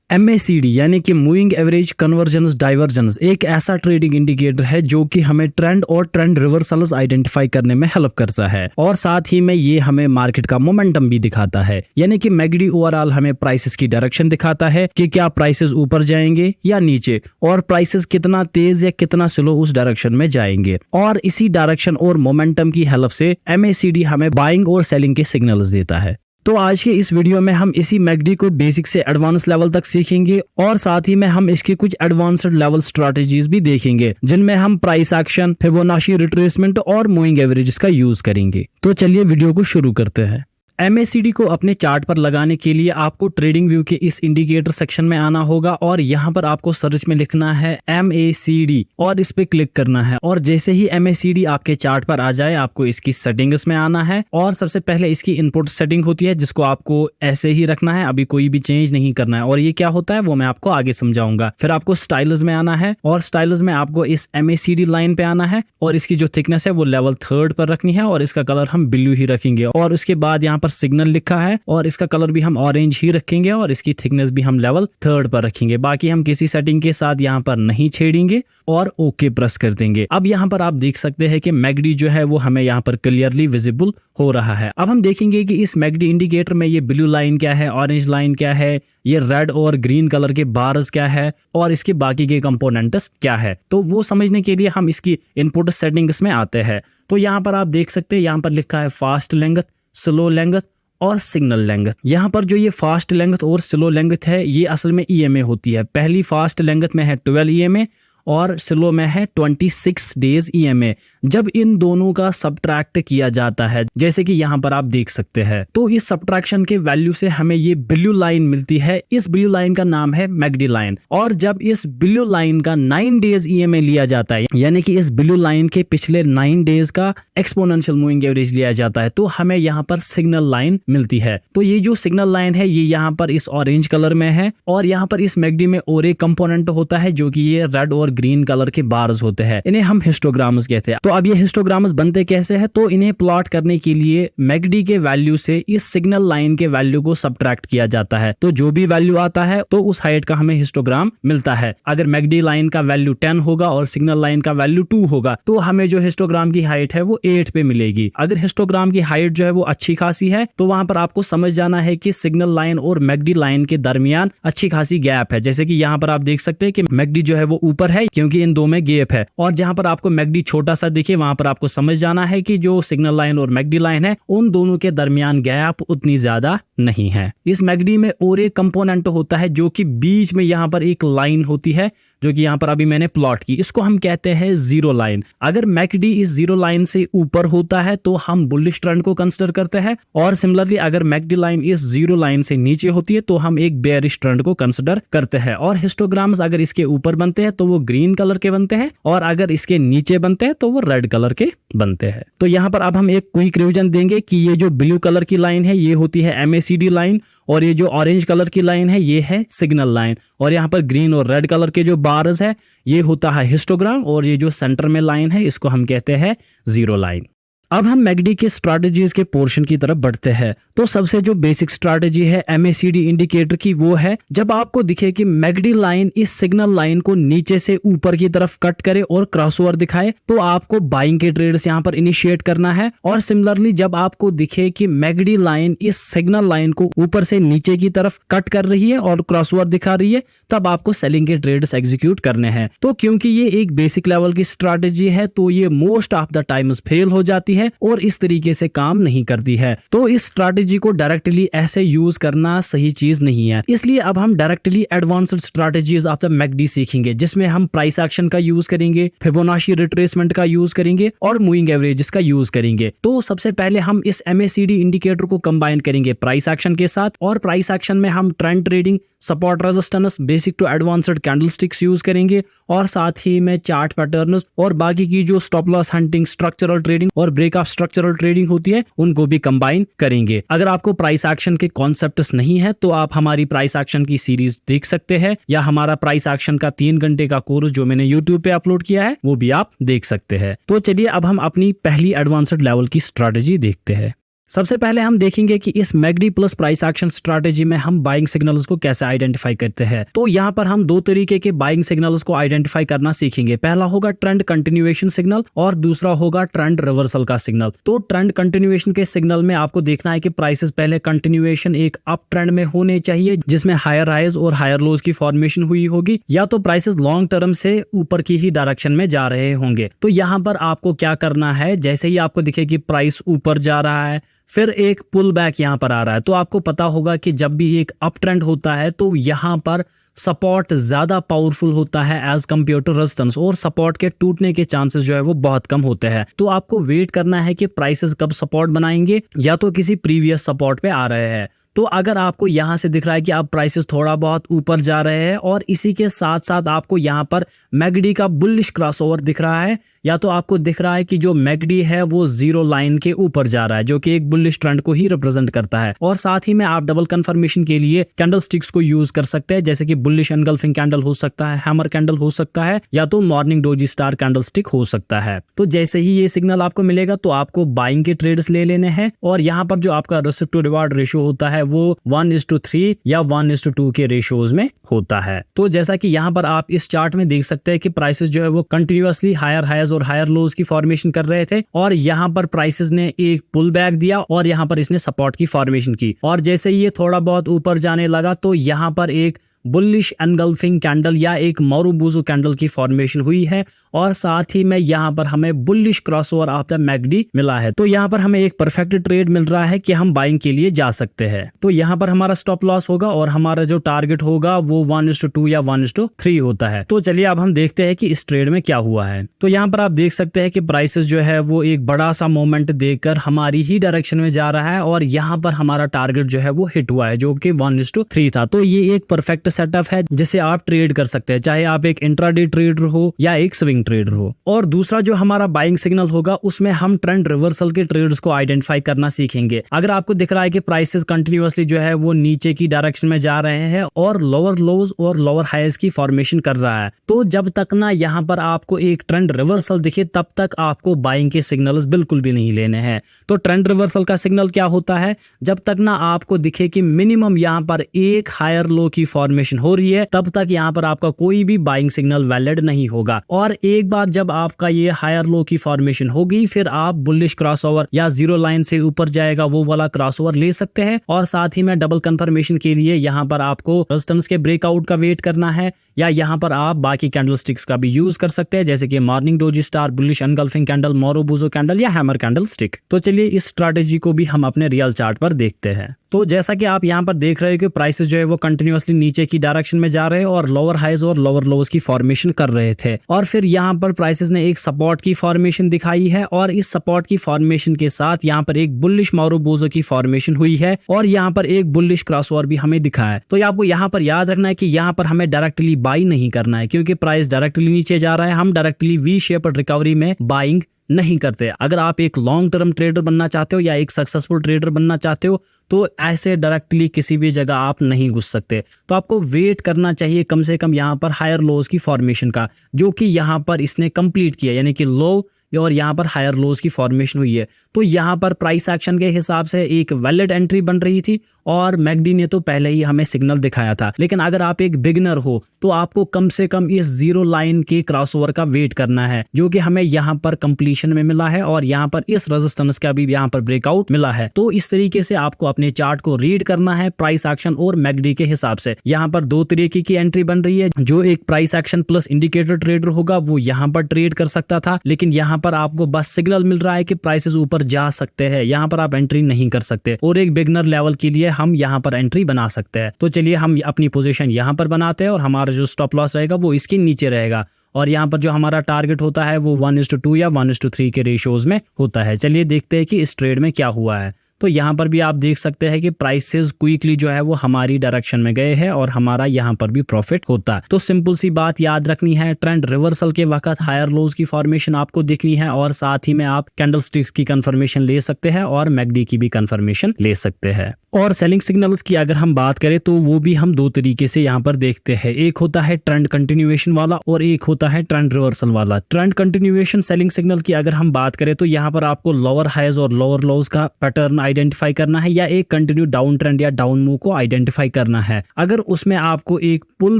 MACD यानी कि moving average convergence divergence एक ऐसा ट्रेडिंग इंडिकेटर है जो कि हमें ट्रेंड और ट्रेंड रिवर्सल्स आइडेंटिफाई करने में हेल्प करता है और साथ ही में ये हमें मार्केट का मोमेंटम भी दिखाता है। यानी कि MACD ओवरऑल हमें प्राइसेस की डायरेक्शन दिखाता है कि क्या प्राइसेस ऊपर जाएंगे या नीचे और प्राइसेस कितना तेज या कितना स्लो उस डायरेक्शन में जाएंगे, और इसी डायरेक्शन और मोमेंटम की हेल्प से MACD हमें बाइंग और सेलिंग के सिग्नल्स देता है। तो आज के इस वीडियो में हम इसी MACD को बेसिक से एडवांस लेवल तक सीखेंगे और साथ ही में हम इसकी कुछ एडवांस्ड लेवल स्ट्रैटेजीज भी देखेंगे जिनमें हम प्राइस एक्शन, फिबोनाची रिट्रेसमेंट और मूविंग एवरेजेस का यूज करेंगे। तो चलिए वीडियो को शुरू करते हैं। MACD को अपने चार्ट पर लगाने के लिए आपको ट्रेडिंग व्यू के इस इंडिकेटर सेक्शन में आना होगा और यहाँ पर आपको सर्च में लिखना है MACD और इस पे क्लिक करना है। और जैसे ही MACD आपके चार्ट पर आ जाए आपको इसकी सेटिंग्स में आना है और सबसे पहले इसकी इनपुट सेटिंग होती है जिसको आपको ऐसे ही रखना है, अभी कोई भी चेंज नहीं करना है। और ये क्या होता है वो मैं आपको आगे समझाऊंगा। फिर आपको स्टाइल्स में आना है और स्टाइल्स में आपको इस MACD लाइन पे आना है और इसकी जो थिकनेस है वो लेवल 3 पर रखनी है और इसका कलर हम ब्लू ही रखेंगे। और उसके बाद यहाँ पर सिग्नल लिखा है और इसका कलर भी हम ऑरेंज ही रखेंगे और इसकी थिकनेस भी हम लेवल 3 पर रखेंगे। बाकी हम किसी सेटिंग के साथ यहाँ पर नहीं छेड़ेंगे और ओके प्रेस कर देंगे। अब यहाँ पर आप देख सकते हैं कि MACD जो है वो हमें यहाँ पर क्लियरली विजिबल हो रहा है। अब हम देखेंगे कि इस MACD इंडिकेटर में ये ब्लू लाइन क्या है, ऑरेंज लाइन क्या है, ये रेड और ग्रीन कलर के बार्स क्या है और इसके बाकी के कंपोनेंट्स क्या है। तो वो समझने के लिए हम इसकी इनपुट सेटिंग्स में आते हैं। तो यहाँ पर आप देख सकते हैं, यहाँ पर लिखा है फास्ट लेंथ, स्लो लेंथ और सिग्नल लेंथ। यहाँ पर जो ये फास्ट लेंथ और स्लो लेंथ है ये असल में EMA होती है। पहली फास्ट लेंथ में है 12 EMA और स्लो में है 26 डेज EMA। जब इन दोनों का सब्ट्रैक्ट किया जाता है जैसे कि यहाँ पर आप देख सकते हैं, तो इस सब्ट्रैक्शन के वैल्यू से हमें ये ब्लू लाइन मिलती है। इस ब्लू लाइन का नाम है MACD लाइन। और जब इस ब्लू लाइन का 9 डेज EMA लिया जाता है यानी कि इस ब्लू लाइन के पिछले 9 डेज का एक्सपोनेंशियल मूविंग एवरेज लिया जाता है तो हमें यहाँ पर सिग्नल लाइन मिलती है। तो ये जो सिग्नल लाइन है ये यहाँ पर इस ऑरेंज कलर में है और यहाँ पर इस MACD में और एक कंपोनेंट होता है जो कि ये रेड और ग्रीन कलर के बार्स होते हैं, इन्हें हम हिस्टोग्राम्स कहते हैं। तो अब ये हिस्टोग्राम्स बनते कैसे हैं, तो इन्हें प्लॉट करने के लिए MACD के वैल्यू से इस सिग्नल लाइन के वैल्यू को सब्ट्रैक्ट किया जाता है। तो जो भी वैल्यू आता है तो उस हाइट का हमें हिस्टोग्राम मिलता है। अगर MACD लाइन का वैल्यू 10 होगा और सिग्नल लाइन का वैल्यू 2 होगा तो हमें जो हिस्टोग्राम की हाइट है वो 8 पे मिलेगी। अगर हिस्टोग्राम की हाइट जो है वो अच्छी खासी है तो वहां पर आपको समझ जाना है कि सिग्नल लाइन और MACD लाइन के दरमियान अच्छी खासी गैप है। जैसे कि यहाँ पर आप देख सकते हैं कि MACD जो है वो ऊपर है क्योंकि इन दो में गैप है, और जहां पर आपको MACD छोटा सा दिखे वहां पर आपको समझ जाना है कि जो सिग्नल लाइन और MACD लाइन है उन दोनों के दरमियान गैप उतनी ज्यादा नहीं है। इस MACD में और एक कंपोनेंट होता है जो कि बीच में यहाँ पर एक लाइन होती है जो कि यहाँ पर अभी मैंने प्लॉट की, इसको हम कहते हैं जीरो लाइन। अगर MACD इस जीरो लाइन से ऊपर होता है तो हम बुलिश ट्रेंड को कंसीडर करते हैं और सिमिलरली अगर MACD लाइन इस जीरो लाइन से नीचे होती है तो हम एक बेयरिश ट्रेंड को कंसीडर करते हैं। और हिस्टोग्राम्स अगर इसके ऊपर बनते हैं तो वो ग्रीन कलर के बनते हैं और अगर इसके नीचे बनते हैं तो वो रेड कलर के बनते हैं। तो यहाँ पर अब हम एक क्विक रिवीजन देंगे कि ये जो ब्लू कलर की लाइन है ये होती है MACD लाइन और ये जो ऑरेंज कलर की लाइन है ये है सिग्नल लाइन और यहाँ पर ग्रीन और रेड कलर के जो बार्स है ये होता है हिस्टोग्राम और ये जो सेंटर में लाइन है इसको हम कहते हैं जीरो लाइन। अब हम MACD के स्ट्रैटेजीज के पोर्शन की तरफ बढ़ते हैं। तो सबसे जो बेसिक स्ट्रैटेजी है MACD इंडिकेटर की वो है जब आपको दिखे कि MACD लाइन इस सिग्नल लाइन को नीचे से ऊपर की तरफ कट करे और क्रॉसओवर दिखाए तो आपको बाइंग के ट्रेड्स यहाँ पर इनिशिएट करना है। और सिमिलरली जब आपको दिखे कि MACD लाइन इस सिग्नल लाइन को ऊपर से नीचे की तरफ कट कर रही है और क्रॉसओवर दिखा रही है तब आपको सेलिंग के ट्रेड्स एग्जीक्यूट करने हैं। तो क्योंकि ये एक बेसिक लेवल की स्ट्रैटेजी है तो ये most of the times fail हो जाती है और इस तरीके से काम नहीं करती है। तो इस स्ट्रैटेजी को डायरेक्टली ऐसे यूज करना सही चीज नहीं है। इसलिए अब हम directly advanced strategies of the MACD सीखेंगे जिसमें हम प्राइस एक्शन का यूज करेंगे, फिबोनाची रिट्रेसमेंट का यूज करेंगे और मूविंग एवरेजेस का यूज करेंगे। तो सबसे पहले हम इस MACD इंडिकेटर को कंबाइन करेंगे प्राइस एक्शन के साथ और प्राइस एक्शन में हम trend trading, support resistance, basic to advanced candlesticks use करेंगे और साथ ही में चार्ट पैटर्न्स और बाकी की जो stop loss hunting, structural trading और ब्रेक ऑफ स्ट्रक्चरल ट्रेडिंग होती है उनको भी कंबाइन करेंगे। अगर आपको प्राइस एक्शन के कॉन्सेप्ट्स नहीं है तो आप हमारी प्राइस एक्शन की सीरीज देख सकते हैं या हमारा प्राइस एक्शन का 3 घंटे का कोर्स जो मैंने YouTube पे अपलोड किया है वो भी आप देख सकते हैं। तो चलिए अब हम अपनी पहली एडवांस्ड लेवल की स्ट्रैटेजी देखते हैं। सबसे पहले हम देखेंगे कि इस McD plus price action strategy में हम बाइंग सिग्नल्स को कैसे आइडेंटिफाई करते हैं। तो यहाँ पर हम दो तरीके के बाइंग सिग्नल्स को आइडेंटिफाई करना सीखेंगे। पहला होगा ट्रेंड कंटिन्यूएशन सिग्नल और दूसरा होगा ट्रेंड रिवर्सल का सिग्नल। तो ट्रेंड कंटिन्यूएशन के सिग्नल में आपको देखना है कि प्राइसेस पहले कंटिन्यूएशन एक अप ट्रेंड में होने चाहिए जिसमें हायर हाइज और हायर लोज की फॉर्मेशन हुई होगी, या तो प्राइसेस लॉन्ग टर्म से ऊपर की ही डायरेक्शन में जा रहे होंगे। तो यहाँ पर आपको क्या करना है, जैसे ही आपको दिखे कि प्राइस ऊपर जा रहा है फिर एक पुल बैक यहाँ पर आ रहा है, तो आपको पता होगा कि जब भी एक अप ट्रेंड होता है तो यहाँ पर सपोर्ट ज्यादा पावरफुल होता है एज कम्पेयर टू रेजिस्टेंस, और सपोर्ट के टूटने के चांसेस जो है वो बहुत कम होते हैं। तो आपको वेट करना है कि प्राइसेस कब सपोर्ट बनाएंगे या तो किसी प्रीवियस सपोर्ट पे आ रहे हैं। तो अगर आपको यहाँ से दिख रहा है कि अब प्राइसेस थोड़ा बहुत ऊपर जा रहे हैं और इसी के साथ साथ आपको यहाँ पर मैकडी का बुलिश क्रॉसओवर दिख रहा है, या तो आपको दिख रहा है कि जो मैकडी है वो जीरो लाइन के ऊपर जा रहा है जो कि एक बुलिश ट्रेंड को ही रिप्रेजेंट करता है। और साथ ही में आप डबल कंफर्मेशन के लिए कैंडल स्टिक्स को यूज कर सकते हैं, जैसे कि बुलिश एनगल्फिंग कैंडल हो सकता है, हैमर कैंडल हो सकता है, या तो morning doji star candle stick हो सकता है। तो जैसे ही ये सिग्नल आपको मिलेगा तो आपको बाइंग के ट्रेड्स ले लेने हैं, और यहाँ पर जो आपका रिस्क टू रिवार्ड रेशियो होता है वो 1:3 या 1:2 के रेशियोज में होता है। तो जैसा कि यहाँ पर आप इस चार्ट में देख सकते हैं कि प्राइसेस जो है वो कंटिन्यूअसली हायर हाइज और हायर लोज की फॉर्मेशन कर रहे थे, और यहाँ पर प्राइसेस ने एक पुल बैक दिया और यहाँ पर इसने सपोर्ट की फॉर्मेशन की, और जैसे ही ये थोड़ा बहुत ऊपर जाने लगा तो यहाँ पर एक बुलिश एनगल्फिंग कैंडल या एक मारुबुजू कैंडल की फॉर्मेशन हुई है, और साथ ही में यहाँ पर हमें bullish crossover of the McD मिला है। तो यहाँ पर हमें एक परफेक्ट ट्रेड मिल रहा है कि हम बाइंग के लिए जा सकते हैं। तो यहाँ पर हमारा स्टॉप लॉस होगा और हमारा जो टारगेट होगा वो 1:2 या 1:3 होता है। तो चलिए अब हम देखते हैं कि इस ट्रेड में क्या हुआ है। तो यहाँ पर आप देख सकते हैं कि प्राइसेस जो है वो एक बड़ा सा मोमेंट देकर हमारी ही डायरेक्शन में जा रहा है, और यहाँ पर हमारा टारगेट जो है वो हिट हुआ है जो कि 1:3 था। तो ये एक परफेक्ट सेटअप है जिसे आप ट्रेड कर सकते हैं, चाहे आप एक इंट्राडे ट्रेडर हो या एक स्विंग ट्रेडर हो। और दूसरा जो हमारा बाइंग सिग्नल होगा उसमें हम ट्रेंड रिवर्सल के ट्रेड्स को आइडेंटिफाई करना सीखेंगे। अगर आपको दिख रहा है कि प्राइसेस कंटिन्यूअसली जो है वो नीचे की डायरेक्शन में जा रहे हैं और लोअर लोज और लोअर हाइज की फॉर्मेशन कर रहा है, तो जब तक ना यहाँ पर आपको एक ट्रेंड रिवर्सल दिखे तब तक आपको बाइंग के सिग्नल्स बिल्कुल भी नहीं लेने हैं। तो ट्रेंड रिवर्सल का सिग्नल क्या होता है, जब तक ना आपको दिखे कि मिनिमम यहाँ पर एक हायर लो की फॉर्मेशन हो रही है तब तक यहाँ पर आपका कोई भी बाइंग सिग्नल वैलिड नहीं होगा। और एक बार जब आपका ये हायर लो की फॉर्मेशन होगी फिर आप बुलिश क्रॉसओवर या जीरो लाइन से ऊपर जाएगा वो वाला क्रॉसओवर ले सकते हैं, और साथ ही में डबल कंफर्मेशन के लिए यहाँ पर आपको रेजिस्टेंस के ब्रेकआउट का वेट करना है, या यहाँ पर आप बाकी कैंडल स्टिक्स का भी यूज कर सकते हैं जैसे कि morning doji star, bullish engulfing candle, marubozu candle या हैमर कैंडल स्टिक। तो चलिए इस स्ट्रैटेजी को भी हम अपने रियल चार्ट पर देखते हैं। तो जैसा कि आप यहाँ पर देख रहे हो कि प्राइसेस जो है वो कंटिन्यूअसली नीचे की डायरेक्शन में जा रहे हैं और लोअर हाइज और लोअर लोज की फॉर्मेशन कर रहे थे, और फिर यहाँ पर प्राइसेस ने एक सपोर्ट की फॉर्मेशन दिखाई है, और इस सपोर्ट की फॉर्मेशन के साथ यहाँ पर एक बुलिश मारुबुजू की फॉर्मेशन हुई है, और यहाँ पर एक बुलिश क्रॉसओवर भी हमें दिखा है। तो आपको यहाँ पर याद रखना है कि यहाँ पर हमें डायरेक्टली बाई नहीं करना है क्योंकि प्राइस डायरेक्टली नीचे जा रहा है। हम डायरेक्टली वी शेप्ड रिकवरी में बाइंग नहीं करते। अगर आप एक लॉन्ग टर्म ट्रेडर बनना चाहते हो या एक सक्सेसफुल ट्रेडर बनना चाहते हो तो ऐसे डायरेक्टली किसी भी जगह आप नहीं घुस सकते। तो आपको वेट करना चाहिए कम से कम यहाँ पर हायर लोज की फॉर्मेशन का, जो कि यहाँ पर इसने कंप्लीट किया, यानी कि लो और यहाँ पर हायर लोज की फॉर्मेशन हुई है। तो यहाँ पर प्राइस एक्शन के हिसाब से एक वैलिड एंट्री बन रही थी, और मैकडी ने तो पहले ही हमें सिग्नल दिखाया था। लेकिन अगर आप एक बिगिनर हो तो आपको कम से कम इस जीरो लाइन के क्रॉसओवर का वेट करना है, जो कि हमें यहाँ पर कंप्लीशन में मिला है, और यहाँ पर इस रेजिस्टेंस का भी यहाँ पर ब्रेकआउट मिला है। तो इस तरीके से आपको अपने चार्ट को रीड करना है प्राइस एक्शन और मैकडी के हिसाब से। यहाँ पर दो तरीके की एंट्री बन रही है। जो एक price action plus indicator trader होगा वो यहाँ पर ट्रेड कर सकता था, लेकिन यहाँ पर आपको बस सिग्नल मिल रहा है कि प्राइसेस ऊपर जा सकते हैं, यहाँ पर आप एंट्री नहीं कर सकते, और एक बिगनर लेवल के लिए हम यहाँ पर एंट्री बना सकते हैं। तो चलिए हम अपनी पोजीशन यहाँ पर बनाते हैं, और हमारा जो स्टॉप लॉस रहेगा वो इसके नीचे रहेगा, और यहाँ पर जो हमारा टारगेट होता है वो 1:2 या 1:3 के रेशियोज में होता है। चलिए देखते हैं कि इस ट्रेड में क्या हुआ है। तो यहाँ पर भी आप देख सकते हैं कि प्राइसेस क्विकली जो है वो हमारी डायरेक्शन में गए हैं, और हमारा यहाँ पर भी प्रॉफिट होता है। तो सिंपल सी बात याद रखनी है, ट्रेंड रिवर्सल के वक्त हायर लोज की फॉर्मेशन आपको दिखनी है, और साथ ही में आप कैंडल स्टिक्स की कंफर्मेशन ले सकते हैं और मैकडी की भी कंफर्मेशन ले सकते हैं। और सेलिंग सिग्नल्स की अगर हम बात करें तो वो भी हम दो तरीके से यहाँ पर देखते हैं। एक होता है ट्रेंड कंटिन्यूएशन वाला और एक होता है ट्रेंड रिवर्सल वाला। ट्रेंड कंटिन्यूएशन सेलिंग सिग्नल की अगर हम बात करें तो यहाँ पर आपको लोअर हाइज और लोअर लोज का पैटर्न आइडेंटिफाई करना है या एक कंटिन्यू डाउन ट्रेंड या डाउन मूव को आइडेंटिफाई करना है। अगर उसमें आपको एक पुल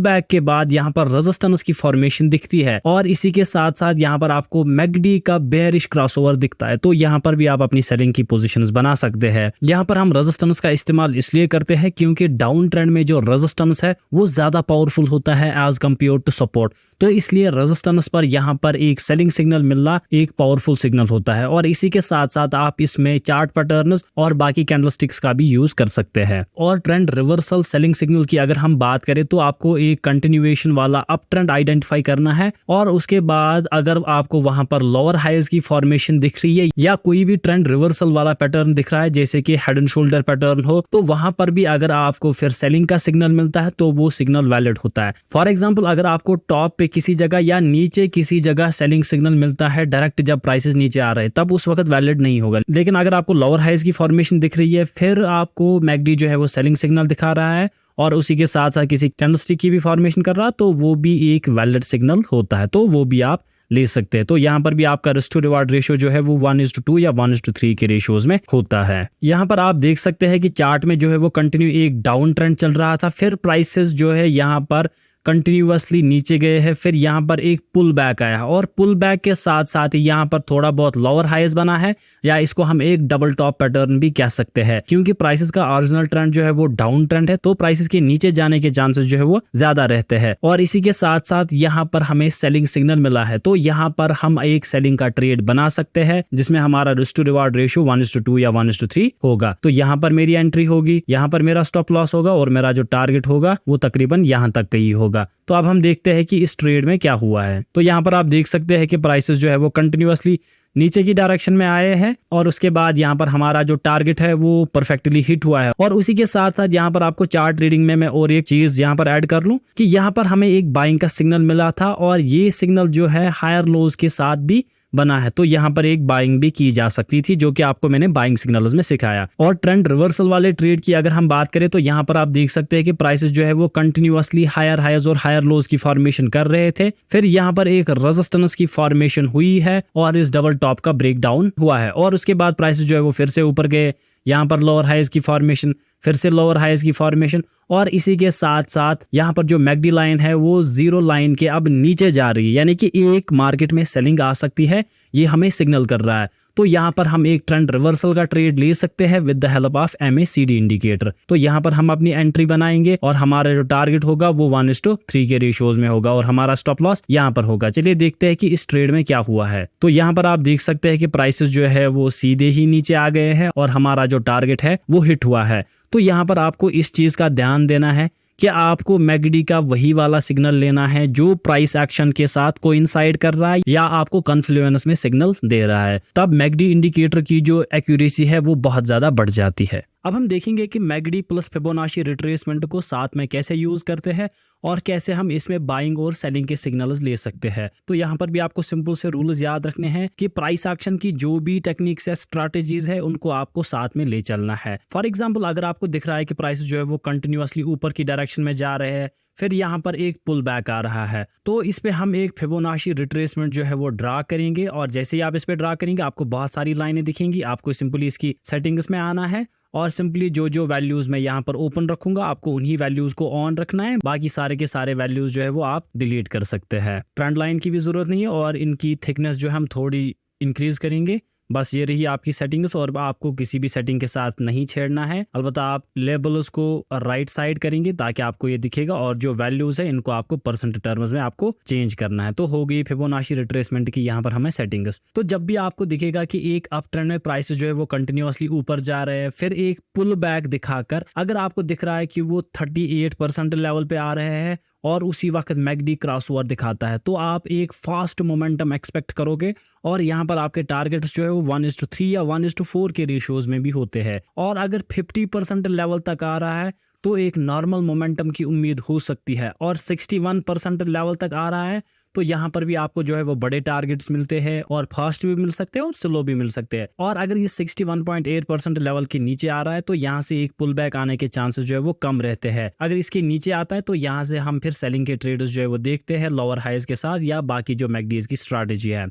बैक के बाद यहाँ पर रेजिस्टेंस की फॉर्मेशन दिखती है और इसी के साथ साथ यहाँ पर आपको मैकडी का बेयरिश क्रॉसओवर दिखता है, तो यहाँ पर भी आप अपनी सेलिंग की पोजीशंस बना सकते हैं। यहाँ पर हम रेजिस्टेंस का इस्तेमाल इसलिए करते हैं क्योंकि डाउन ट्रेंड में जो रेजिस्टेंस है वो ज्यादा पावरफुल होता है एज कम्पेयर टू सपोर्ट, तो इसलिए रेजिस्टेंस पर यहाँ पर एक सेलिंग सिग्नल मिलना एक पावरफुल सिग्नल होता है। और इसी के साथ साथ आप इसमें चार्ट पैटर्न्स और बाकी कैंडलस्टिक्स का भी यूज कर सकते हैं। और ट्रेंड रिवर्सल सेलिंग सिग्नल की अगर हम बात करें तो आपको एक कंटिन्यूएशन वाला अप ट्रेंड आइडेंटिफाई करना है और उसके बाद अगर आपको वहां पर लोअर हाइज की फॉर्मेशन दिख रही है या कोई भी ट्रेंड रिवर्सल वाला पैटर्न दिख रहा है जैसे कि हेड एंड शोल्डर पैटर्न हो, तो वहां पर भी अगर आपको फिर सेलिंग का सिग्नल मिलता है तो वो सिग्नल वैलिड होता है। फॉर एग्जांपल अगर आपको टॉप पे किसी जगह या नीचे किसी जगह सेलिंग सिग्नल मिलता है डायरेक्ट जब प्राइसेस नीचे आ रहे हैं, तब उस वक्त वैलिड नहीं होगा। लेकिन अगर आपको लोअर हाइज की फॉर्मेशन दिख रही है फिर आपको मैकडी जो है वो सेलिंग सिग्नल दिखा रहा है और उसी के साथ साथ किसी कैंडलस्टिक की भी फॉर्मेशन कर रहा, तो वो भी एक वैलिड सिग्नल होता है, तो वो भी आप ले सकते हैं। तो यहाँ पर भी आपका रिस्क टू रिवार्ड रेशियो जो है वो 1:2 या 1:3 के रेशियोज में होता है। यहाँ पर आप देख सकते हैं कि चार्ट में जो है वो कंटिन्यू एक डाउन ट्रेंड चल रहा था, फिर प्राइसेस जो है यहाँ पर कंटिन्यूअसली नीचे गए हैं, फिर यहाँ पर एक पुल बैक आया और पुल बैक के साथ साथ ही यहाँ पर थोड़ा बहुत लोअर हाइज बना है या इसको हम एक डबल टॉप पैटर्न भी कह सकते हैं क्योंकि प्राइसेस का ओरिजिनल ट्रेंड जो है वो डाउन ट्रेंड है, तो प्राइसेस के नीचे जाने के चांसेस जो है वो ज्यादा रहते हैं। और इसी के साथ साथ यहाँ पर हमें सेलिंग सिग्नल मिला है, तो यहाँ पर हम एक सेलिंग का ट्रेड बना सकते हैं जिसमें हमारा रिस्क टू रिवार्ड रेशियो 1:2 या 1:3 होगा। तो यहाँ पर मेरी एंट्री होगी, यहाँ पर मेरा स्टॉप लॉस होगा और मेरा जो टारगेट होगा वो तकरीबन यहाँ तक का ही होगा। तो अब हम देखते हैं कि इस ट्रेड में क्या हुआ है। तो यहाँ पर आप देख सकते हैं कि प्राइसेस जो है वो कंटिन्यूअसली नीचे की डायरेक्शन में आए हैं और उसके बाद यहाँ पर हमारा जो टारगेट है वो परफेक्टली हिट हुआ है। और उसी के साथ साथ यहाँ पर आपको चार्ट रीडिंग में मैं और एक चीज यहाँ पर ऐड कर लूं कि यहाँ पर हमें एक बाइंग का सिग्नल मिला था और ये सिग्नल जो है हायर लोज के साथ भी बना है, तो यहाँ पर एक बाइंग भी की जा सकती थी जो कि आपको मैंने बाइंग सिग्नल्स में सिखाया। और ट्रेंड रिवर्सल वाले ट्रेड की अगर हम बात करें तो यहाँ पर आप देख सकते हैं कि प्राइसेस जो है वो कंटिन्यूअसली हायर हाइज और हायर लोज की फॉर्मेशन कर रहे थे, फिर यहाँ पर एक रेजिस्टेंस की फॉर्मेशन हुई है और इस डबल टॉप का ब्रेक डाउन हुआ है और उसके बाद प्राइसेस जो है वो फिर से ऊपर गए, यहाँ पर लोअर हाइज की फॉर्मेशन, फिर से लोअर हाइज की फॉर्मेशन और इसी के साथ साथ यहाँ पर जो मैकडी लाइन है वो जीरो लाइन के अब नीचे जा रही है, यानी कि एक मार्केट में सेलिंग आ सकती है, ये हमें सिग्नल कर रहा है। तो यहाँ पर हम एक ट्रेंड रिवर्सल का ट्रेड ले सकते हैं with the help of MACD indicator. तो यहाँ पर हम अपनी एंट्री बनाएंगे और हमारा जो टारगेट होगा वो 1:3 के रेशियोज में होगा और हमारा स्टॉप लॉस यहाँ पर होगा। चलिए देखते हैं कि इस ट्रेड में क्या हुआ है। तो यहाँ पर आप देख सकते हैं कि प्राइसेस जो है वो सीधे ही नीचे आ गए हैं और हमारा जो टारगेट है वो हिट हुआ है। तो यहाँ पर आपको इस चीज का ध्यान देना है कि आपको मैकडी का वही वाला सिग्नल लेना है जो प्राइस एक्शन के साथ कोइंसाइड कर रहा है या आपको कन्फ्लुएंस में सिग्नल दे रहा है, तब मैकडी इंडिकेटर की जो एक्यूरेसी है वो बहुत ज्यादा बढ़ जाती है। अब हम देखेंगे कि मैकडी प्लस फिबोनाची रिट्रेसमेंट को साथ में कैसे यूज करते हैं और कैसे हम इसमें बाइंग और सेलिंग के सिग्नल्स ले सकते हैं। तो यहाँ पर भी आपको सिंपल से रूल्स याद रखने हैं कि प्राइस एक्शन की जो भी टेक्निक्स है, स्ट्रैटेजीज है, उनको आपको साथ में ले चलना है। फॉर एग्जांपल अगर आपको दिख रहा है कि प्राइस जो है वो कंटिन्यूअसली ऊपर की डायरेक्शन में जा रहे हैं, फिर यहाँ पर एक पुल बैक आ रहा है, तो इस पे हम एक फिबोनाची रिट्रेसमेंट जो है वो ड्रा करेंगे और जैसे ही आप इस पे ड्रा करेंगे आपको बहुत सारी लाइनें दिखेंगी। आपको सिंपली इसकी सेटिंग्स में आना है और सिंपली जो जो वैल्यूज मैं यहाँ पर ओपन रखूंगा आपको उन्हीं वैल्यूज को ऑन रखना है, बाकी सारे के सारे वैल्यूज जो है वो आप डिलीट कर सकते हैं। ट्रेंड लाइन की भी जरूरत नहीं है और इनकी थिकनेस जो हम थोड़ी इंक्रीज करेंगे। बस ये रही आपकी सेटिंग्स और आपको किसी भी सेटिंग के साथ नहीं छेड़ना है। अलबत्ता आप लेबल्स को राइट साइड करेंगे ताकि आपको ये दिखेगा और जो वैल्यूज है इनको आपको परसेंट टर्म्स में आपको चेंज करना है। तो हो गई फिबोनाची रिट्रेसमेंट की यहाँ पर हमें सेटिंग्स। तो जब भी आपको दिखेगा कि एक अप ट्रेंड में प्राइस जो है वो कंटिन्यूअसली ऊपर जा रहे हैं, फिर एक पुल बैक दिखाकर अगर आपको दिख रहा है कि वो 38% लेवल पे आ रहे हैं और उसी वक्त मैकडी क्रॉसओवर दिखाता है, तो आप एक फास्ट मोमेंटम एक्सपेक्ट करोगे और यहाँ पर आपके टारगेट्स जो है वो 1:3 या 1:4 के रेशियोज में भी होते हैं। और अगर 50% लेवल तक आ रहा है तो एक नॉर्मल मोमेंटम की उम्मीद हो सकती है और 61% लेवल तक आ रहा है तो यहाँ पर भी आपको जो है वो बड़े टारगेट्स मिलते हैं और फास्ट भी मिल सकते हैं और स्लो भी मिल सकते हैं। और अगर ये 61.8% लेवल के नीचे आ रहा है तो यहाँ से एक पुल बैक आने के चांसेस जो है वो कम रहते हैं। अगर इसके नीचे आता है तो यहाँ से हम फिर सेलिंग के ट्रेडर्स जो है वो देखते हैं लोअर हाइज के साथ या बाकी जो मैकडीज की स्ट्रैटेजी है।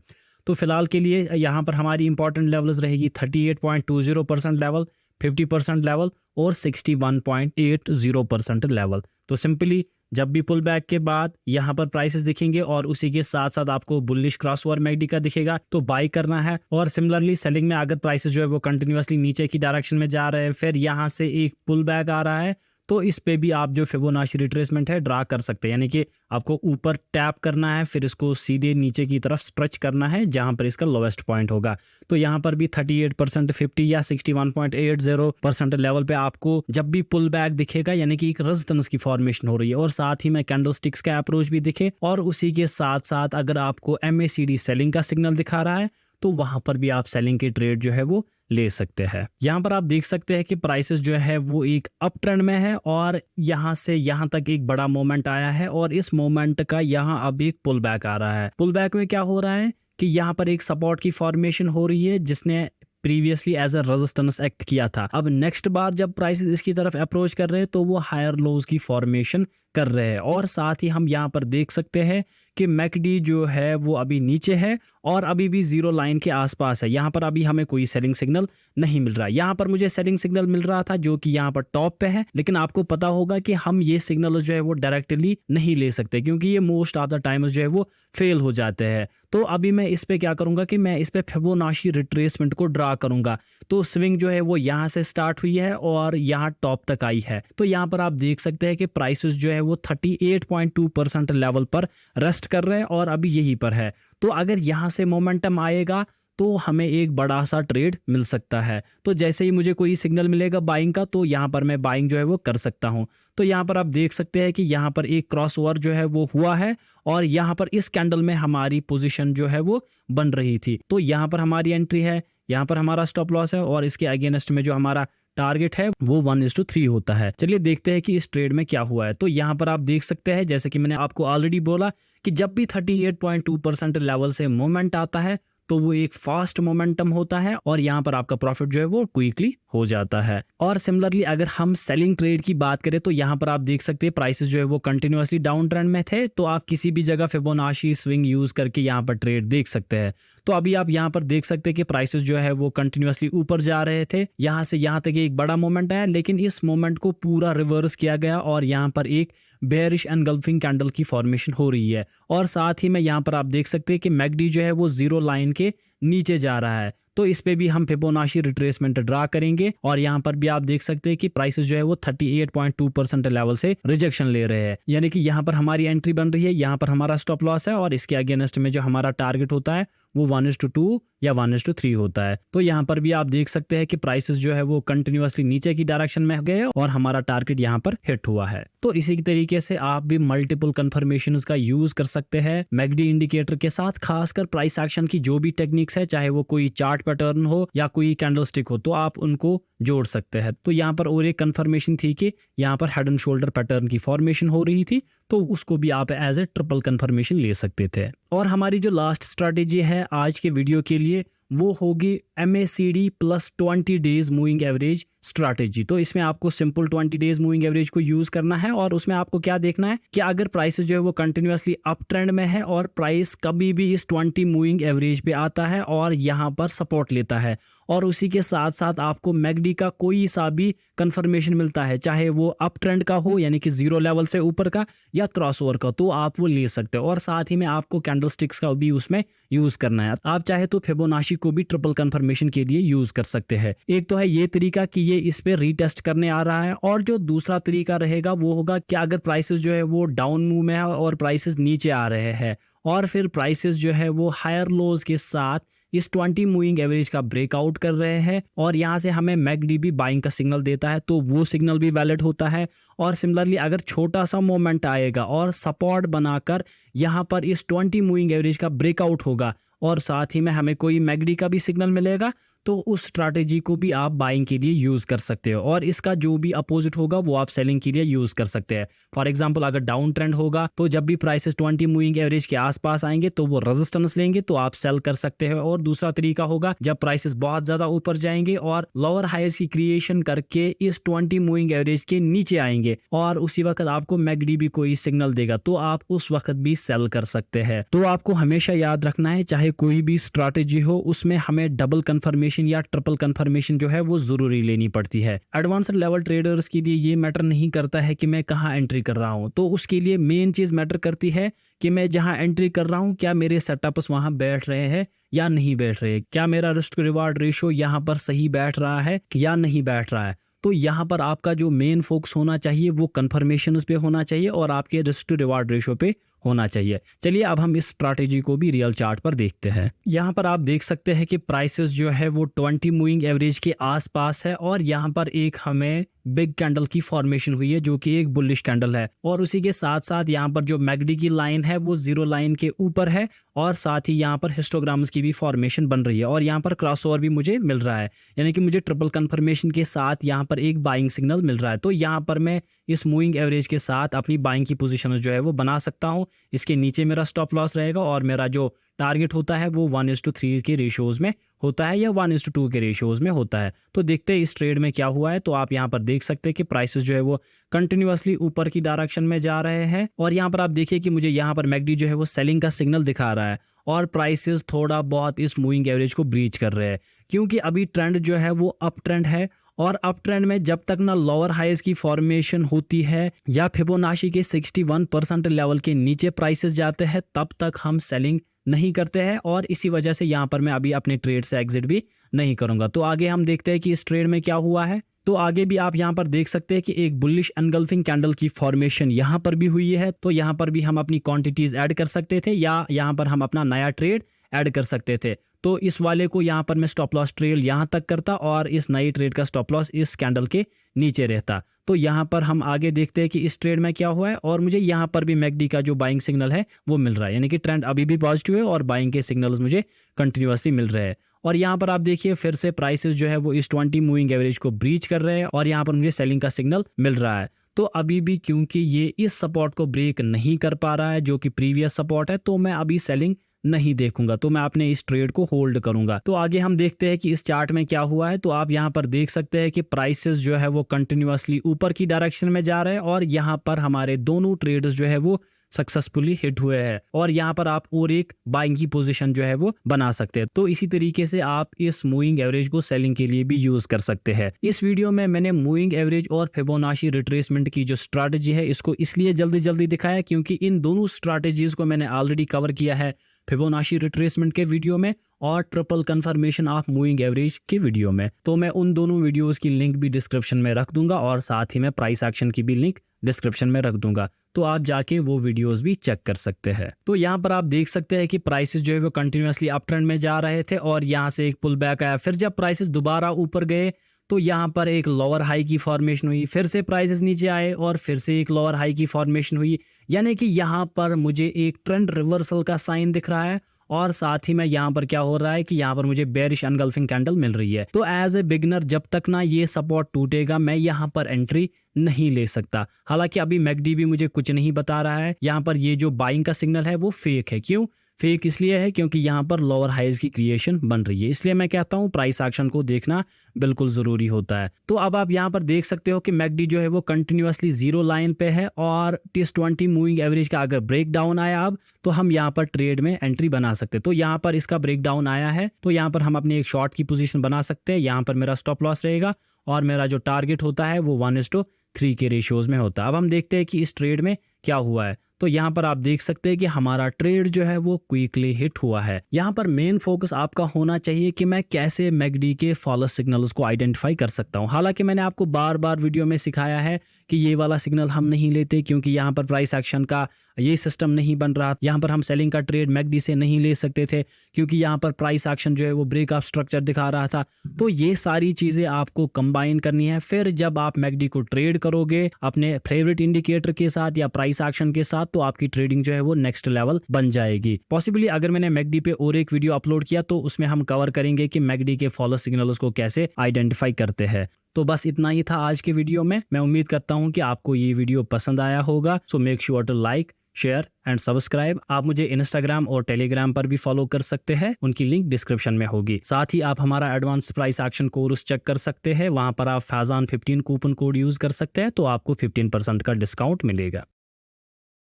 तो फिलहाल के लिए यहाँ पर हमारी इंपॉर्टेंट लेवल्स रहेगी 38.20% लेवल, 50% लेवल और 61.80% लेवल। तो सिंपली जब भी पुल बैक के बाद यहाँ पर प्राइसेस दिखेंगे और उसी के साथ साथ आपको बुलिश क्रॉसओवर मैकडी का दिखेगा तो बाई करना है। और सिमिलरली सेलिंग में अगर प्राइसेस जो है वो कंटिन्यूअसली नीचे की डायरेक्शन में जा रहे हैं, फिर यहाँ से एक पुल बैक आ रहा है, तो इस पे भी आप जो फिबोनाची रिट्रेसमेंट है ड्रा कर सकते हैं। यानी कि आपको ऊपर टैप करना है, फिर इसको सीधे नीचे की तरफ स्ट्रेच करना है जहां पर इसका लोवेस्ट पॉइंट होगा। तो यहाँ पर भी 38%, 50 या 61.80% लेवल पे आपको जब भी पुल बैक दिखेगा, यानी कि एक रेजिस्टेंस की फॉर्मेशन हो रही है और साथ ही में कैंडलस्टिक्स का अप्रोच भी दिखे और उसी के साथ साथ अगर आपको MACD सेलिंग का सिग्नल दिखा रहा है तो वहां पर भी आप सेलिंग के ट्रेड जो है वो ले सकते हैं। यहाँ पर आप देख सकते हैं कि प्राइसेस जो है वो एक अप ट्रेंड में है और यहाँ से यहाँ तक एक बड़ा मोमेंट आया है और इस मोमेंट का यहाँ अब एक पुल बैक आ रहा है। पुल बैक में क्या हो रहा है कि यहाँ पर एक सपोर्ट की फॉर्मेशन हो रही है जिसने previously as a resistance act किया था। अब नेक्स्ट बार जब प्राइसेस इसकी तरफ अप्रोच कर रहे हैं तो वो हायर लोज की फॉर्मेशन कर रहे हैं और साथ ही हम यहाँ पर देख सकते हैं कि मैकडी जो है वो अभी नीचे है और अभी भी जीरो लाइन के आसपास है। यहाँ पर अभी हमें कोई सेलिंग सिग्नल नहीं मिल रहा। यहाँ पर मुझे सेलिंग सिग्नल मिल रहा था जो कि यहाँ पर टॉप पे है, लेकिन आपको पता होगा कि हम ये सिग्नल जो है वो डायरेक्टली नहीं ले सकते क्योंकि ये मोस्ट ऑफ द टाइम्स जो है वो फेल हो जाते हैं। तो अभी मैं इस पे क्या करूंगा कि मैं इस पे फिबोनाची रिट्रेसमेंट को ड्रा करूंगा। तो स्विंग जो है वो यहाँ से स्टार्ट हुई है और यहाँ टॉप तक आई है। तो यहाँ पर आप देख सकते हैं कि प्राइसेस जो है वो 38.2% लेवल पर रेस्ट कर रहे हैं और अभी यहीं पर है। तो अगर यहाँ से मोमेंटम आएगा तो हमें एक बड़ा सा ट्रेड मिल सकता है। तो जैसे ही मुझे कोई सिग्नल मिलेगा बाइंग का तो यहाँ पर मैं बाइंग जो है वो कर सकता हूँ। तो यहाँ पर आप देख सकते हैं कि यहाँ पर एक क्रॉस ओवर जो है वो हुआ है और यहाँ पर इस कैंडल में हमारी पोजीशन जो है वो बन रही थी। तो यहाँ पर हमारी एंट्री है, यहाँ पर हमारा स्टॉप लॉस है और इसके अगेंस्ट में जो हमारा टारगेट है वो 1:3 होता है। चलिए देखते हैं कि इस ट्रेड में क्या हुआ है। तो यहाँ पर आप देख सकते हैं जैसे कि मैंने आपको ऑलरेडी बोला कि जब भी 38.2% लेवल से मोमेंट आता है तो वो एक फास्ट मोमेंटम होता है और यहाँ पर आपका प्रॉफिट जो है वो क्विकली हो जाता है। और सिमिलरली अगर हम सेलिंग ट्रेड की बात करें तो यहाँ पर आप देख सकते हैं प्राइसेस जो है वो कंटिन्यूअसली डाउन ट्रेंड में थे। तो आप किसी भी जगह फिबोनाची स्विंग यूज करके यहाँ पर ट्रेड देख सकते हैं। तो अभी आप यहाँ पर देख सकते हैं कि प्राइसेस जो है वो कंटिन्यूअसली ऊपर जा रहे थे, यहाँ से यहाँ तक एक बड़ा मोमेंट आया, लेकिन इस मोमेंट को पूरा रिवर्स किया गया और यहाँ पर एक बेयरिश एनगल्फिंग कैंडल की फॉर्मेशन हो रही है। और साथ ही में यहाँ पर आप देख सकते हैं कि मैकडी जो है वो जीरो लाइन के नीचे जा रहा है। तो इस पे भी हम फिबोनाची रिट्रेसमेंट ड्रा करेंगे और यहाँ पर भी आप देख सकते हैं कि प्राइसेस जो है वो 38.2% लेवल से रिजेक्शन ले रहे हैं। यानी कि यहाँ पर हमारी एंट्री बन रही है, यहाँ पर हमारा स्टॉप लॉस है और इसके अगेंस्ट में जो हमारा टारगेट होता है वो 1:2 या 1:3 होता है। तो यहाँ पर भी आप देख सकते हैं कि प्राइसेस जो है वो कंटिन्यूअसली नीचे की डायरेक्शन में गए और हमारा टारगेट यहाँ पर हिट हुआ है। तो इसी तरीके से आप भी मल्टीपल कंफर्मेशंस का यूज कर सकते हैं मैकडी इंडिकेटर के साथ, खासकर प्राइस एक्शन की जो भी टेक्निक्स है, चाहे वो कोई चार्ट पैटर्न हो या कोई कैंडलस्टिक हो, तो आप उनको जोड़ सकते हैं। तो यहाँ पर और एक कंफर्मेशन थी कि यहाँ पर हेड एंड शोल्डर पैटर्न की फॉर्मेशन हो रही थी, तो उसको भी आप एज ए ट्रिपल कंफर्मेशन ले सकते थे। और हमारी जो लास्ट स्ट्रैटेजी है आज के वीडियो के लिए वो होगी MACD plus 20 days moving average strategy. तो इसमें आपको सिंपल 20 डेज मूविंग एवरेज को यूज करना है और उसमें आपको क्या देखना है कि अगर प्राइस जो है वो कंटिन्यूअसली अप ट्रेंड में है और प्राइस कभी भी इस 20 मूविंग एवरेज पे आता है और यहाँ पर सपोर्ट लेता है और उसी के साथ साथ आपको मैकडी का कोई सा भी कंफर्मेशन मिलता है, चाहे वो अप ट्रेंड का हो यानी कि जीरो लेवल से ऊपर का या क्रॉसओवर का, तो आप वो ले सकते हो। और साथ ही में आपको कैंडलस्टिक्स का भी उसमें यूज करना है। आप चाहे तो फिबोनाची को भी ट्रिपल कंफर्मेशन के लिए यूज कर सकते हैं। एक तो है ये तरीका कि ये इस पे रीटेस्ट करने आ रहा है और जो दूसरा तरीका रहेगा वो होगा कि अगर प्राइसेस जो है वो डाउन मूव में है और प्राइसेस नीचे आ रहे हैं और फिर प्राइसेस जो है वो हायर लोज के साथ इस 20 मूविंग एवरेज का ब्रेकआउट कर रहे हैं और यहाँ से हमें मैकडी भी बाइंग का सिग्नल देता है, तो वो सिग्नल भी वैलिड होता है। और सिमिलरली अगर छोटा सा मोमेंट आएगा और सपोर्ट बनाकर यहाँ पर इस 20 मूविंग एवरेज का ब्रेकआउट होगा और साथ ही में हमें कोई मैकडी का भी सिग्नल मिलेगा, तो उस स्ट्रैटेजी को भी आप बाइंग के लिए यूज कर सकते हो और इसका जो भी अपोजिट होगा वो आप सेलिंग के लिए यूज कर सकते हैं। फॉर एग्जांपल अगर डाउन ट्रेंड होगा तो जब भी प्राइसेस 20 मूविंग एवरेज के आसपास आएंगे तो वो रेजिस्टेंस लेंगे, तो आप सेल कर सकते हो। और दूसरा तरीका होगा जब प्राइसेस बहुत ज्यादा ऊपर जाएंगे और लोअर हाइज की क्रिएशन करके इस 20 मूविंग एवरेज के नीचे आएंगे और उसी वक्त आपको मैकडी भी कोई सिग्नल देगा, तो आप उस वक्त भी सेल कर सकते हैं। तो आपको हमेशा याद रखना है चाहे कोई भी स्ट्रैटेजी हो उसमें हमें डबल कंफर्मेशन कंफर्मेशन या ट्रिपल कंफर्मेशन जो है वो जरूरी लेनी पड़ती है। एडवांस्ड लेवल ट्रेडर्स के लिए ये मैटर नहीं करता है कि मैं कहाँ एंट्री कर रहा हूँ, तो उसके लिए मेन चीज मैटर करती है कि मैं जहाँ एंट्री कर रहा हूँ क्या मेरे सेटअप्स वहां बैठ रहे हैं या नहीं बैठ रहे, क्या मेरा रिस्क रिवार्ड रेशियो यहाँ पर सही बैठ रहा है या नहीं बैठ रहा है। तो यहाँ पर आपका जो मेन फोकस होना चाहिए वो कंफर्मेशंस पे होना चाहिए और आपके रिस्क टू रिवार्ड रेशियो पे होना चाहिए। चलिए अब हम इस स्ट्रैटेजी को भी रियल चार्ट पर देखते हैं। यहाँ पर आप देख सकते हैं कि प्राइसेस जो है वो 20 मूविंग एवरेज के आसपास है और यहाँ पर एक हमें बिग कैंडल की फॉर्मेशन हुई है जो कि एक बुलिश कैंडल है, और उसी के साथ साथ यहाँ पर जो मैकडी की लाइन है वो जीरो लाइन के ऊपर है और साथ ही यहाँ पर हिस्टोग्राम्स की भी फॉर्मेशन बन रही है और यहाँ पर क्रॉसओवर भी मुझे मिल रहा है, यानी कि मुझे ट्रिपल कंफर्मेशन के साथ यहाँ पर एक बाइंग सिग्नल मिल रहा है। तो यहाँ पर मैं इस मूविंग एवरेज के साथ अपनी बाइंग की पोजीशन जो है वो बना सकता हूँ। इसके नीचे मेरा स्टॉप लॉस रहेगा और मेरा जो टारगेट होता है वो 1:3 के रेशियोज में होता है या 1:2 के रेशियोज में होता है। तो देखते हैं इस ट्रेड में क्या हुआ है। तो आप यहाँ पर देख सकते हैं कि प्राइसेस जो है वो कंटिन्यूअसली ऊपर की डायरेक्शन में जा रहे हैं और यहाँ पर आप देखिए कि मुझे यहाँ पर मैकडी जो है वो सेलिंग का सिग्नल दिखा रहा है और प्राइसेस थोड़ा बहुत इस मूविंग एवरेज को ब्रीच कर रहे हैं, क्योंकि अभी ट्रेंड जो है वो अप ट्रेंड है और अप ट्रेंड में जब तक ना लोअर हाईज की फॉर्मेशन होती है या फिबोनाची के 61% लेवल के नीचे प्राइसेस जाते हैं तब तक हम सेलिंग नहीं करते हैं और इसी वजह से यहाँ पर मैं अभी अपने ट्रेड से एग्जिट भी नहीं करूंगा। तो आगे हम देखते हैं कि इस ट्रेड में क्या हुआ है। तो आगे भी आप यहाँ पर देख सकते हैं कि एक बुलिश एनगल्फिंग कैंडल की फॉर्मेशन यहाँ पर भी हुई है। तो यहाँ पर भी हम अपनी क्वांटिटीज ऐड कर सकते थे या यहाँ पर हम अपना नया ट्रेड ऐड कर सकते थे। तो इस वाले को यहाँ पर मैं स्टॉप लॉस ट्रेल यहाँ तक करता और इस नई ट्रेड का स्टॉप लॉस इस कैंडल के नीचे रहता। तो यहाँ पर हम आगे देखते हैं कि इस ट्रेड में क्या हुआ है और मुझे यहाँ पर भी मैकडी का जो बाइंग सिग्नल है वो मिल रहा है, यानी कि ट्रेंड अभी भी पॉजिटिव है और बाइंग के सिग्नल्स मुझे कंटिन्यूअसली मिल रहे हैं। और यहाँ पर आप देखिए फिर से प्राइसेस जो है वो इस 20 मूविंग एवरेज को ब्रीच कर रहे हैं और यहाँ पर मुझे सेलिंग का सिग्नल मिल रहा है। तो अभी भी क्योंकि ये इस सपोर्ट को ब्रेक नहीं कर पा रहा है जो कि प्रीवियस सपोर्ट है, तो मैं अभी सेलिंग नहीं देखूंगा, तो मैं अपने इस ट्रेड को होल्ड करूंगा। तो आगे हम देखते हैं कि इस चार्ट में क्या हुआ है। तो आप यहाँ पर देख सकते हैं कि प्राइसेस जो है वो कंटिन्यूअसली ऊपर की डायरेक्शन में जा रहे हैं और यहाँ पर हमारे दोनों ट्रेड्स जो है वो सक्सेसफुली हिट हुए हैं और यहाँ पर आप और एक बाइंग की पोजीशन जो है वो बना सकते हैं। तो इसी तरीके से आप इस मूविंग एवरेज को सेलिंग के लिए भी यूज कर सकते हैं। इस वीडियो में मैंने मूविंग एवरेज और फिबोनाची रिट्रेसमेंट की जो स्ट्रैटेजी है इसको इसलिए जल्दी दिखाया क्योंकि इन दोनों स्ट्रैटेजीज को मैंने ऑलरेडी कवर किया है फिबोनाची रिट्रेसमेंट के वीडियो में और triple confirmation of moving average के वीडियो में। तो मैं उन दोनों वीडियोस की लिंक भी डिस्क्रिप्शन में रख दूंगा और साथ ही मैं प्राइस एक्शन की भी लिंक डिस्क्रिप्शन में रख दूंगा, तो आप जाके वो वीडियोस भी चेक कर सकते हैं। तो यहाँ पर आप देख सकते हैं कि प्राइसेस जो है वो कंटिन्यूअसली अप ट्रेंड में जा रहे थे और यहाँ से एक पुल बैक आया। फिर जब प्राइसेस दोबारा ऊपर गए तो यहाँ पर एक लोअर हाई की फॉर्मेशन हुई, फिर से प्राइसेस नीचे आए और फिर से एक लोअर हाई की फॉर्मेशन हुई, यानी कि यहाँ पर मुझे एक ट्रेंड रिवर्सल का साइन दिख रहा है और साथ ही में यहाँ पर क्या हो रहा है कि यहाँ पर मुझे बेरिश एनगल्फिंग कैंडल मिल रही है। तो एज ए बिगनर जब तक ना ये सपोर्ट टूटेगा मैं यहाँ पर एंट्री नहीं ले सकता। हालांकि अभी मैकडी भी मुझे कुछ नहीं बता रहा है, यहाँ पर ये जो बाइंग का सिग्नल है वो फेक है। क्यों फेक? इसलिए है क्योंकि यहाँ पर लोअर हाइज की क्रिएशन बन रही है, इसलिए मैं कहता हूँ प्राइस एक्शन को देखना बिल्कुल जरूरी होता है। तो अब आप यहाँ पर देख सकते हो कि मैकडी जो है वो कंटिन्यूअसली जीरो लाइन पे है और टी20 मूविंग एवरेज का अगर ब्रेक डाउन आया अब तो हम यहाँ पर ट्रेड में एंट्री बना सकते हैं। तो यहाँ पर इसका ब्रेक डाउन आया है तो यहाँ पर हम अपनी एक शॉर्ट की पोजीशन बना सकते हैं। यहाँ पर मेरा स्टॉप लॉस रहेगा और मेरा जो टारगेट होता है वो 1:3 के रेशियोज में होता है। अब हम देखते हैं कि इस ट्रेड में क्या हुआ है। तो यहाँ पर आप देख सकते हैं कि हमारा ट्रेड जो है वो क्विकली हिट हुआ है। यहाँ पर मेन फोकस आपका होना चाहिए कि मैं कैसे मैकडी के फॉलो सिग्नल्स को आइडेंटिफाई कर सकता हूँ। हालांकि मैंने आपको बार बार वीडियो में सिखाया है कि ये वाला सिग्नल हम नहीं लेते क्योंकि यहाँ पर प्राइस एक्शन का ये सिस्टम नहीं बन रहा। यहाँ पर हम सेलिंग का ट्रेड मैकडी से नहीं ले सकते थे क्योंकि यहाँ पर प्राइस एक्शन जो है वो ब्रेक ऑफ स्ट्रक्चर दिखा रहा था। तो ये सारी चीजें आपको कंबाइन करनी है। फिर जब आप मैकडी को ट्रेड करोगे अपने फेवरेट इंडिकेटर के साथ या प्राइस एक्शन के साथ तो आपकी ट्रेडिंग जो है वो नेक्स्ट लेवल बन जाएगी। पॉसिबली अगर मैंने मैकडी पे और एक वीडियो अपलोड किया तो उसमें हम कवर करेंगे कि मैकडी के फॉलो सिग्नल्स को कैसे आइडेंटिफाई करते हैं। तो बस इतना ही था आज के वीडियो में। मैं उम्मीद करता हूं कि आपको ये वीडियो पसंद आया होगा। So make sure to like, share and subscribe. आप मुझे इंस्टाग्राम और टेलीग्राम पर भी फॉलो कर सकते हैं, उनकी लिंक डिस्क्रिप्शन में होगी। साथ ही आप हमारा advance price action course check कर सकते हैं, वहां पर आप फैजान 15 कूपन कोड यूज कर सकते हैं तो आपको 15% का डिस्काउंट मिलेगा।